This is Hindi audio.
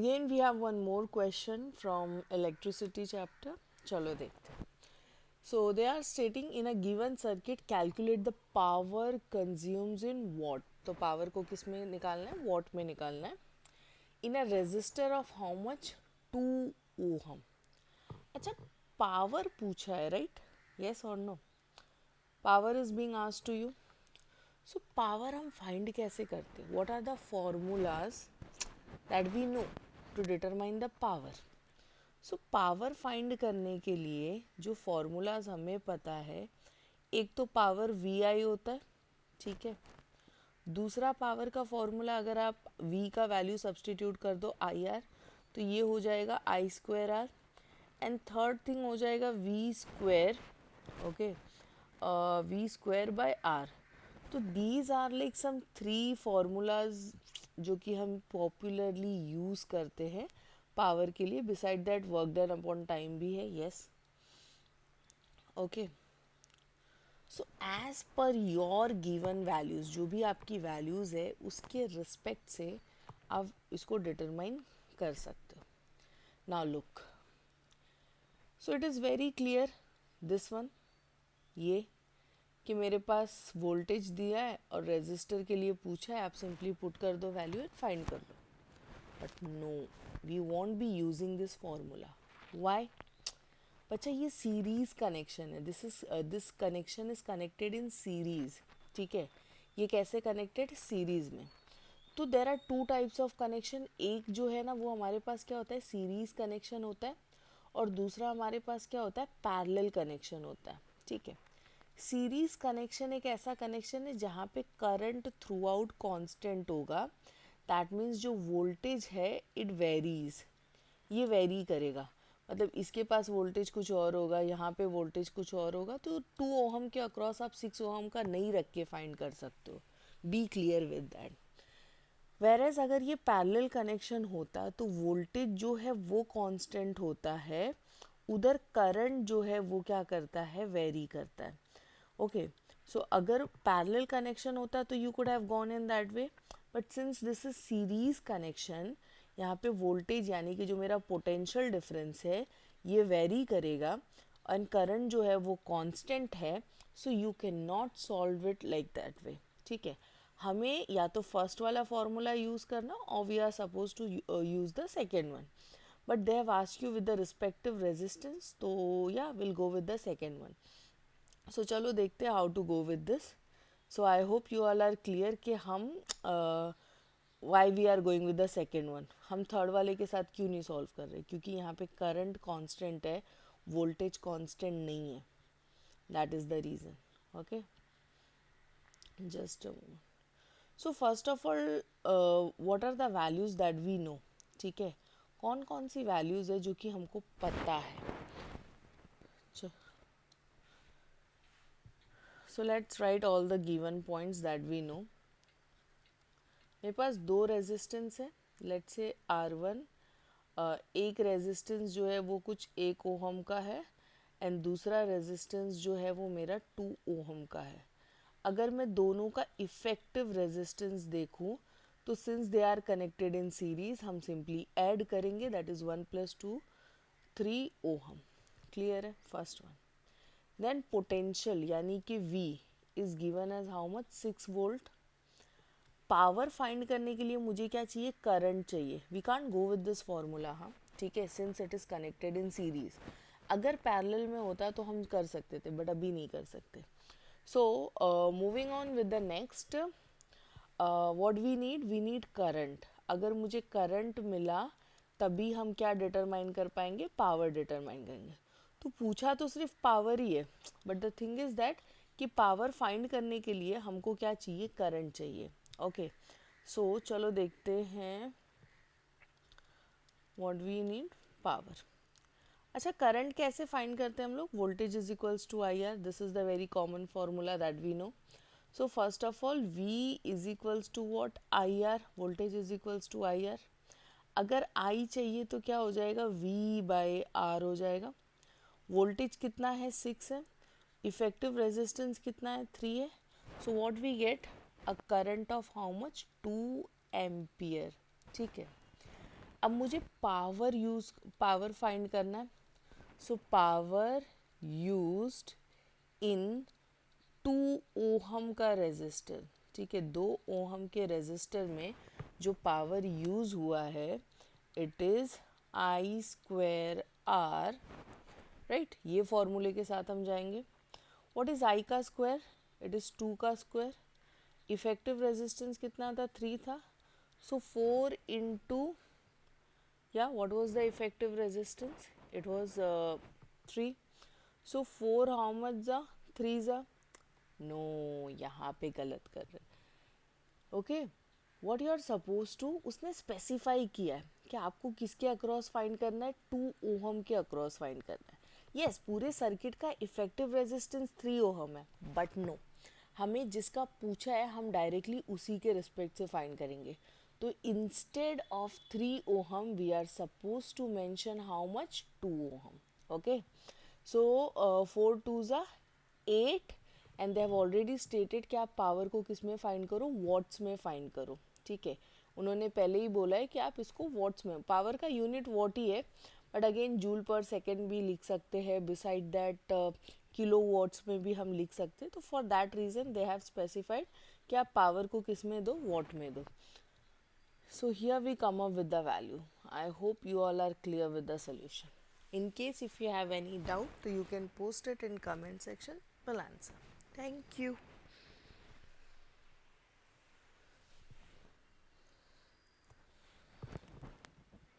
Again, we have one more question from electricity chapter. चलो देखते हैं. So they are stating in a given circuit calculate the power consumes in watt. तो power को किस में निकालना है? Watt में निकालना है. In a resistor of how much? 2 ohm. अच्छा, power पूछा है, right? Yes or no? Power is being asked to you. So power हम find कैसे करते हैं? What are the formulas that we know to determine the power? So power find करने के लिए जो फॉर्मूलाज हमें पता है, एक तो पावर वी आई होता है, ठीक है. दूसरा पावर का फॉर्मूला अगर आप वी का वैल्यू सब्सटीट्यूट कर दो आई आर, तो ये हो जाएगा I square R. And third thing हो जाएगा V square, okay, V square by R. तो these are like some three formulas जो कि हम पॉपुलरली यूज़ करते हैं पावर के लिए. Beside that work done upon time भी है. Yes, okay. So as per your given values, जो भी आपकी वैल्यूज़ है उसके रिस्पेक्ट से आप इसको डिटरमाइन कर सकते हो. Now look, so it is very clear this one, ये कि मेरे पास वोल्टेज दिया है और रेजिस्टर के लिए पूछा है, आप सिंपली पुट कर दो वैल्यू एंड फाइंड कर लो. But no, we won't be using this formula. Why? बच्चा ये सीरीज कनेक्शन है. This connection is connected in series, ठीक है. ये कैसे कनेक्टेड? सीरीज में. तो there are two types of connection. एक जो है ना वो हमारे पास क्या होता है, सीरीज कनेक्शन होता है. और दूसरा हमारे पास क्या होता है, पैरेलल कनेक्शन होता है, ठीक है. सीरीज कनेक्शन एक ऐसा कनेक्शन है जहाँ पे करंट थ्रू आउट कॉन्स्टेंट होगा. दैट मीन्स जो वोल्टेज है इट वेरीज, ये वेरी करेगा. मतलब इसके पास वोल्टेज कुछ और होगा, यहाँ पे वोल्टेज कुछ और होगा. तो 2 ओहम के अक्रॉस आप 6 ओहम का नहीं रख के फाइंड कर सकते हो. Be clear with that. Whereas अगर ये पैरेलल कनेक्शन होता तो वोल्टेज जो है वो कांस्टेंट होता है, उधर करंट जो है वो क्या करता है, वेरी करता है. ओके, सो अगर पैरेलल कनेक्शन होता तो you could have gone in that way. But since this is series connection, यहाँ पे वोल्टेज यानी कि जो मेरा पोटेंशियल डिफरेंस है ये वेरी करेगा एंड करंट जो है वो कांस्टेंट है. So you can not solve it like that way, ठीक है. हमें या तो फर्स्ट वाला फॉर्मूला यूज़ करना और we are suppose to use the second one. But they have asked you with the respective resistance, तो या will go with the second one. So चलो देखते हैं how to go with this. So I hope you all are clear कि हम why we are going with the second one. हम थर्ड वाले के साथ क्यों नहीं सॉल्व कर रहे, क्योंकि यहाँ पे करंट कांस्टेंट है, वोल्टेज कांस्टेंट नहीं है. That is the reason. Okay, just a moment. So first of all what are the values that we know, ठीक है. कौन कौन सी वैल्यूज़ है जो कि हमको पता है. So let's write all the given points that we know. मेरे पास दो रेजिस्टेंस है, लेट्स से R1. एक रेजिस्टेंस जो है वो कुछ 1 ओहम का है एंड दूसरा रेजिस्टेंस जो है वो मेरा 2 ओहम का है. अगर मैं दोनों का इफेक्टिव रेजिस्टेंस देखूं तो since they are connected in series हम सिंपली ऐड करेंगे, दैट इज 1 + 2 3 ओहम. क्लियर है फर्स्ट वन. देन पोटेंशियल यानी कि V is given as how much, 6 volt. Power find करने के लिए मुझे क्या चाहिए, करंट चाहिए. We can't go with this formula, हाँ, ठीक है, since it is connected in series. अगर पैरेलल में होता तो हम कर सकते थे, बट अभी नहीं कर सकते. So moving on with the next, what we need current. अगर मुझे करंट मिला तभी हम क्या डिटरमाइन कर पाएंगे, पावर डिटरमाइन करेंगे. तो पूछा तो सिर्फ पावर ही है, but the thing is that कि पावर फाइंड करने के लिए हमको क्या चाहिए, करंट चाहिए. ओके, सो चलो देखते हैं व्हाट वी नीड, पावर. अच्छा, करंट कैसे फाइंड करते हैं हम लोग, voltage is equals to I R. This is the very common formula that we know. So first of all V is equals to watt, I R. Voltage is equals to I R. अगर I चाहिए तो क्या हो जाएगा, V/R हो जाएगा. वोल्टेज कितना है, 6 है. इफेक्टिव रेजिस्टेंस कितना है, 3 है. So what we get, a current of how much, 2 ampere. ठीक है. अब मुझे पावर फाइंड करना है. So power used in 2 ohm का रेजिस्टर. ठीक है, 2 ओहम के रेजिस्टर में जो पावर यूज हुआ है it is I square R. Right, ये फॉर्मूले के साथ हम जाएंगे. व्हाट इज आई का स्क्वायर? इट इज 2 का स्क्वायर. इफेक्टिव रेजिस्टेंस कितना था? 3 था. सो 4 इंटू, या what was the effective resistance? It was 3. So 4 how much जा? 3 जा? नो, यहाँ पे गलत कर रहे. Okay, what you are suppose to, उसने स्पेसिफाई किया है कि आपको किसके अक्रॉस फाइंड करना है? 2 ओहम के अक्रॉस फाइंड करना है. यस, पूरे सर्किट का इफेक्टिव रेजिस्टेंस 3 ओहम है, बट नो, हमें जिसका पूछा है हम डायरेक्टली उसी के रिस्पेक्ट से फाइंड करेंगे. तो instead of 3 ohm we are suppose to mention how much? 2 ohm. Okay, so 4 two ज़ा 8 and they have already stated कि आप पावर को किस में फाइंड करो? वॉट्स में फाइंड करो. ठीक है, उन्होंने पहले ही बोला है कि आप इसको वॉट्स में, पावर का यूनिट वॉट ही है, बट अगेन जूल पर सेकेंड भी लिख सकते हैं. बिसाइड दैट किलो वॉट्स में भी हम लिख सकते हैं. तो for that reason they have specified कि आप पावर को किस में दो? वॉट में दो. So here we come up with the value. I hope you all are clear with the solution. In case if you have any doubt, so you can post it in comment section. We'll answer. Thank you.